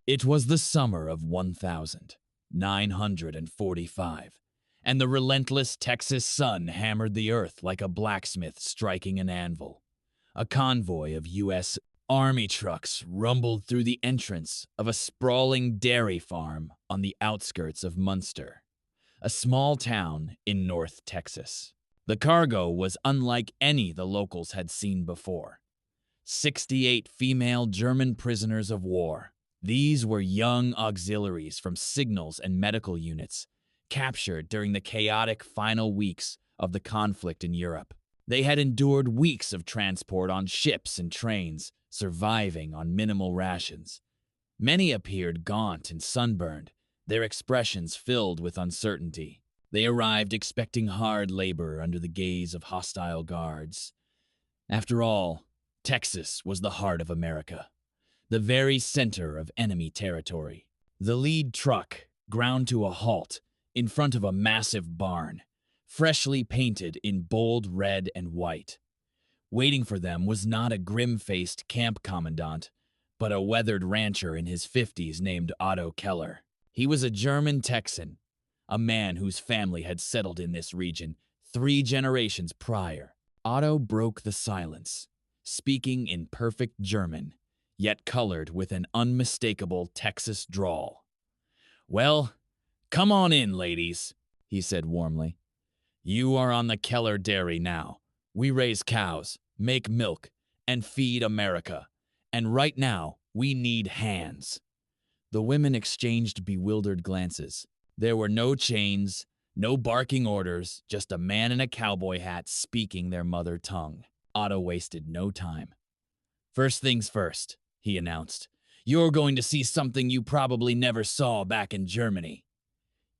It was the summer of 1945, and the relentless Texas sun hammered the earth like a blacksmith striking an anvil. A convoy of U.S. Army trucks rumbled through the entrance of a sprawling dairy farm on the outskirts of Munster, a small town in North Texas. The cargo was unlike any the locals had seen before. 68 female German prisoners of war. These were young auxiliaries from signals and medical units, captured during the chaotic final weeks of the conflict in Europe. They had endured weeks of transport on ships and trains, surviving on minimal rations. Many appeared gaunt and sunburned, their expressions filled with uncertainty. They arrived expecting hard labor under the gaze of hostile guards. After all, Texas was the heart of America, the very center of enemy territory. The lead truck ground to a halt in front of a massive barn, freshly painted in bold red and white. Waiting for them was not a grim-faced camp commandant, but a weathered rancher in his 50s named Otto Keller. He was a German Texan, a man whose family had settled in this region 3 generations prior. Otto broke the silence, speaking in perfect German, yet colored with an unmistakable Texas drawl. "Well, come on in, ladies," he said warmly. "You are on the Keller Dairy now. We raise cows, make milk, and feed America. And right now, we need hands." The women exchanged bewildered glances. There were no chains, no barking orders, just a man in a cowboy hat speaking their mother tongue. Otto wasted no time. "First things first," he announced. "You're going to see something you probably never saw back in Germany."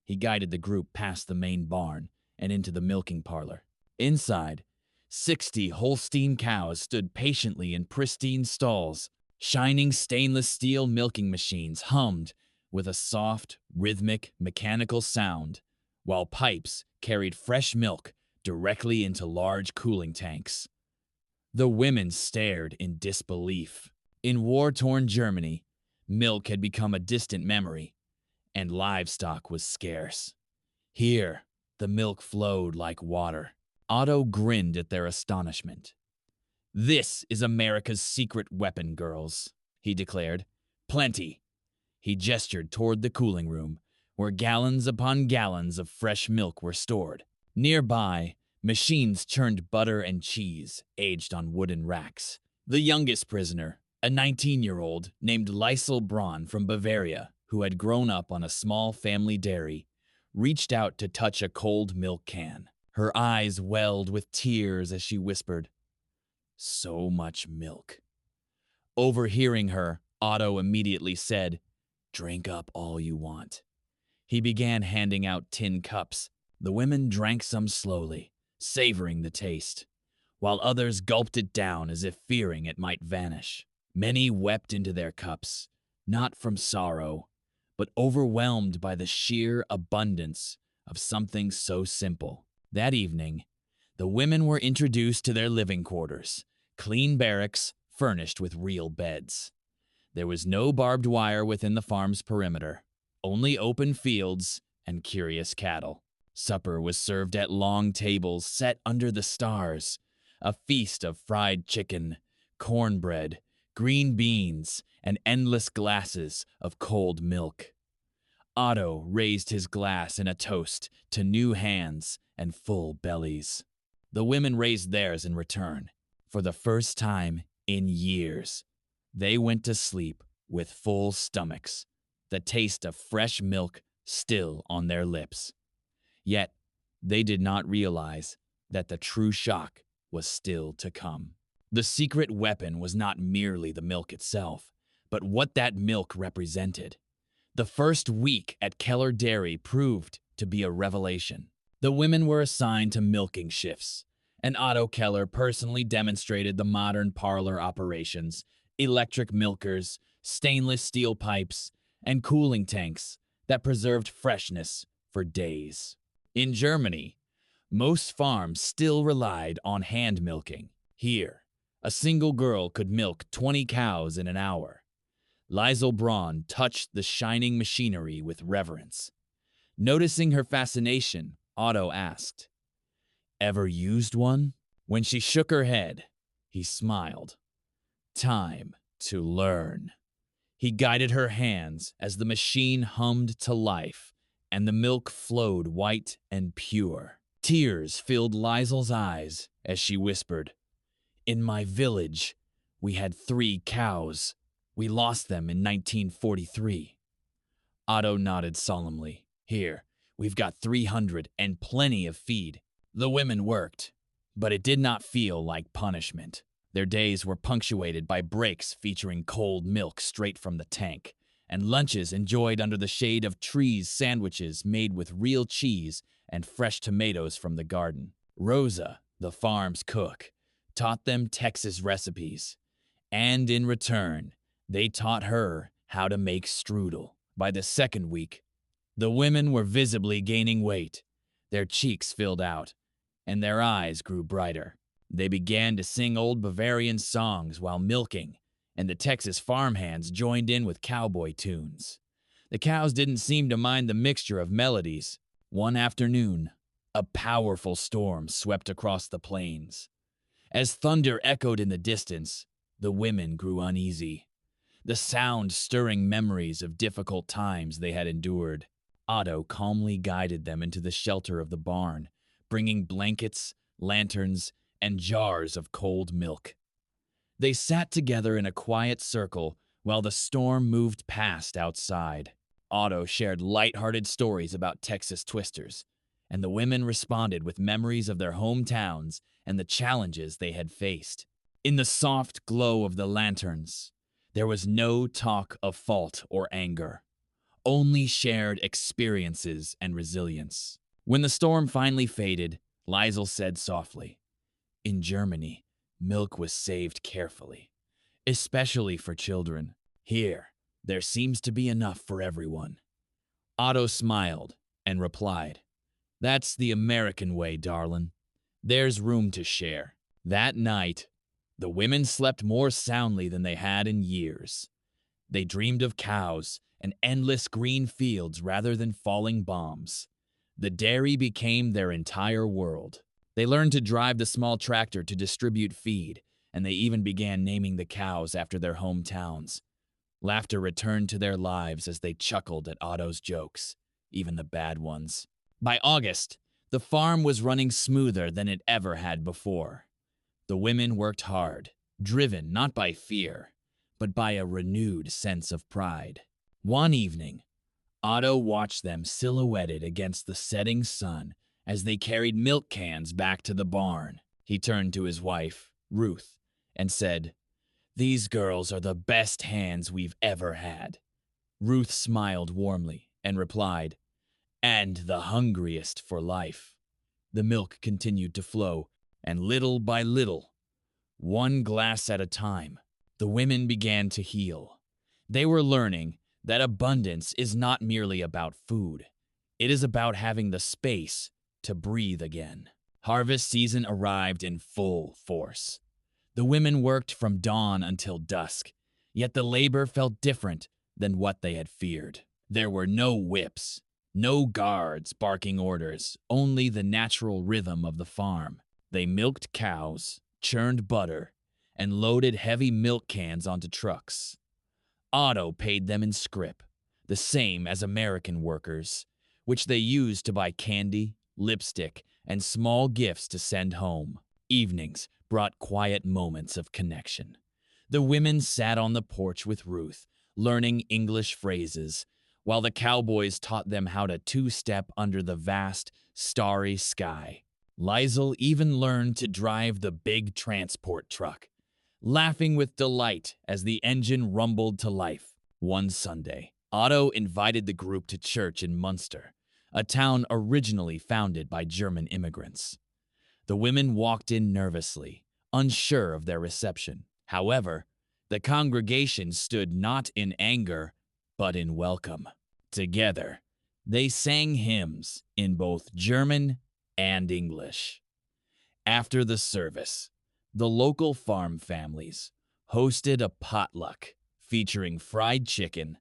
He guided the group past the main barn and into the milking parlor. Inside, 60 Holstein cows stood patiently in pristine stalls. Shining stainless steel milking machines hummed with a soft, rhythmic, mechanical sound, while pipes carried fresh milk directly into large cooling tanks. The women stared in disbelief. In war-torn Germany, milk had become a distant memory, and livestock was scarce. Here, the milk flowed like water. Otto grinned at their astonishment. "This is America's secret weapon, girls," he declared. "Plenty." He gestured toward the cooling room, where gallons upon gallons of fresh milk were stored. Nearby, machines churned butter and cheese, aged on wooden racks. The youngest prisoner, a 19-year-old named Liesel Braun from Bavaria, who had grown up on a small family dairy, reached out to touch a cold milk can. Her eyes welled with tears as she whispered, "So much milk." Overhearing her, Otto immediately said, "Drink up all you want." He began handing out tin cups. The women drank some slowly, savoring the taste, while others gulped it down as if fearing it might vanish. Many wept into their cups, not from sorrow, but overwhelmed by the sheer abundance of something so simple. That evening, the women were introduced to their living quarters, clean barracks furnished with real beds. There was no barbed wire within the farm's perimeter, only open fields and curious cattle. Supper was served at long tables set under the stars, a feast of fried chicken, cornbread, green beans, and endless glasses of cold milk. Otto raised his glass in a toast to new hands and full bellies. The women raised theirs in return. For the first time in years, they went to sleep with full stomachs, the taste of fresh milk still on their lips. Yet, they did not realize that the true shock was still to come. The secret weapon was not merely the milk itself, but what that milk represented. The first week at Keller Dairy proved to be a revelation. The women were assigned to milking shifts, and Otto Keller personally demonstrated the modern parlor operations, electric milkers, stainless steel pipes, and cooling tanks that preserved freshness for days. In Germany, most farms still relied on hand milking. Here, a single girl could milk 20 cows in an hour. Liesl Braun touched the shining machinery with reverence. Noticing her fascination, Otto asked, "Ever used one?" When she shook her head, he smiled. "Time to learn." He guided her hands as the machine hummed to life, and the milk flowed white and pure. Tears filled Liesl's eyes as she whispered, "In my village, we had 3 cows. We lost them in 1943. Otto nodded solemnly. "Here, we've got 300 and plenty of feed." The women worked, but it did not feel like punishment. Their days were punctuated by breaks featuring cold milk straight from the tank, and lunches enjoyed under the shade of trees, sandwiches made with real cheese and fresh tomatoes from the garden. Rosa, the farm's cook, taught them Texas recipes, and in return, they taught her how to make strudel. By the second week, the women were visibly gaining weight. Their cheeks filled out, and their eyes grew brighter. They began to sing old Bavarian songs while milking, and the Texas farmhands joined in with cowboy tunes. The cows didn't seem to mind the mixture of melodies. One afternoon, a powerful storm swept across the plains. As thunder echoed in the distance, the women grew uneasy, the sound stirring memories of difficult times they had endured. Otto calmly guided them into the shelter of the barn, bringing blankets, lanterns, and jars of cold milk. They sat together in a quiet circle while the storm moved past outside. Otto shared light-hearted stories about Texas twisters, and the women responded with memories of their hometowns and the challenges they had faced. In the soft glow of the lanterns, there was no talk of fault or anger, only shared experiences and resilience. When the storm finally faded, Liesl said softly, "In Germany, milk was saved carefully, especially for children. Here, there seems to be enough for everyone." Otto smiled and replied, "That's the American way, darlin'. There's room to share." That night, the women slept more soundly than they had in years. They dreamed of cows and endless green fields rather than falling bombs. The dairy became their entire world. They learned to drive the small tractor to distribute feed, and they even began naming the cows after their hometowns. Laughter returned to their lives as they chuckled at Otto's jokes, even the bad ones. By August, the farm was running smoother than it ever had before. The women worked hard, driven not by fear, but by a renewed sense of pride. One evening, Otto watched them silhouetted against the setting sun as they carried milk cans back to the barn. He turned to his wife, Ruth, and said, "These girls are the best hands we've ever had." Ruth smiled warmly and replied, "And the hungriest for life." The milk continued to flow, and little by little, one glass at a time, the women began to heal. They were learning that abundance is not merely about food. It is about having the space to breathe again. Harvest season arrived in full force. The women worked from dawn until dusk, yet the labor felt different than what they had feared. There were no whips, no guards barking orders, only the natural rhythm of the farm. They milked cows, churned butter, and loaded heavy milk cans onto trucks. Otto paid them in scrip, the same as American workers, which they used to buy candy, lipstick, and small gifts to send home. Evenings brought quiet moments of connection. The women sat on the porch with Ruth, learning English phrases, while the cowboys taught them how to two-step under the vast, starry sky. Liesl even learned to drive the big transport truck, laughing with delight as the engine rumbled to life. One Sunday, Otto invited the group to church in Munster, a town originally founded by German immigrants. The women walked in nervously, unsure of their reception. However, the congregation stood not in anger, but in welcome. Together, they sang hymns in both German and English. After the service, the local farm families hosted a potluck featuring fried chicken,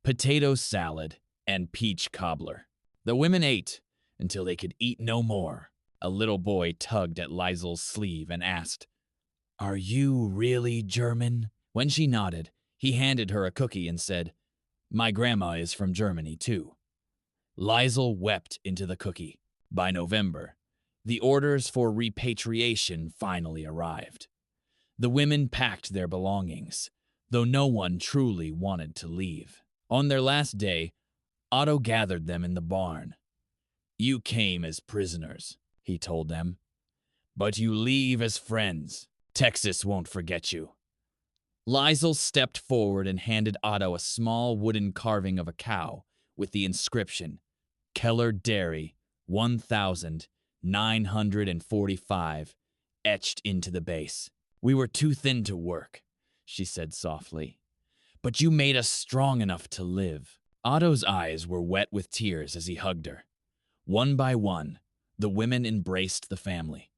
potato salad, and peach cobbler. The women ate until they could eat no more. A little boy tugged at Liesel's sleeve and asked, "Are you really German?" When she nodded, he handed her a cookie and said, "My grandma is from Germany, too." Liesel wept into the cookie. By November, the orders for repatriation finally arrived. The women packed their belongings, though no one truly wanted to leave. On their last day, Otto gathered them in the barn. "You came as prisoners," he told them, "but you leave as friends. Texas won't forget you." Liesel stepped forward and handed Otto a small wooden carving of a cow with the inscription, "Keller Dairy, 1945, etched into the base. "We were too thin to work," she said softly, "but you made us strong enough to live." Otto's eyes were wet with tears as he hugged her. One by one, the women embraced the family.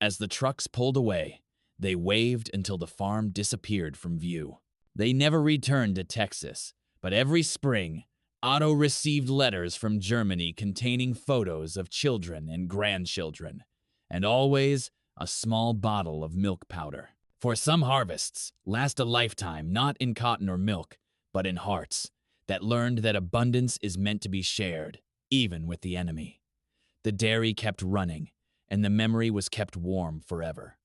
As the trucks pulled away, they waved until the farm disappeared from view. They never returned to Texas, but every spring, Otto received letters from Germany containing photos of children and grandchildren, and always a small bottle of milk powder. For some harvests last a lifetime, not in cotton or milk, but in hearts that learned that abundance is meant to be shared, even with the enemy. The dairy kept running, and the memory was kept warm forever.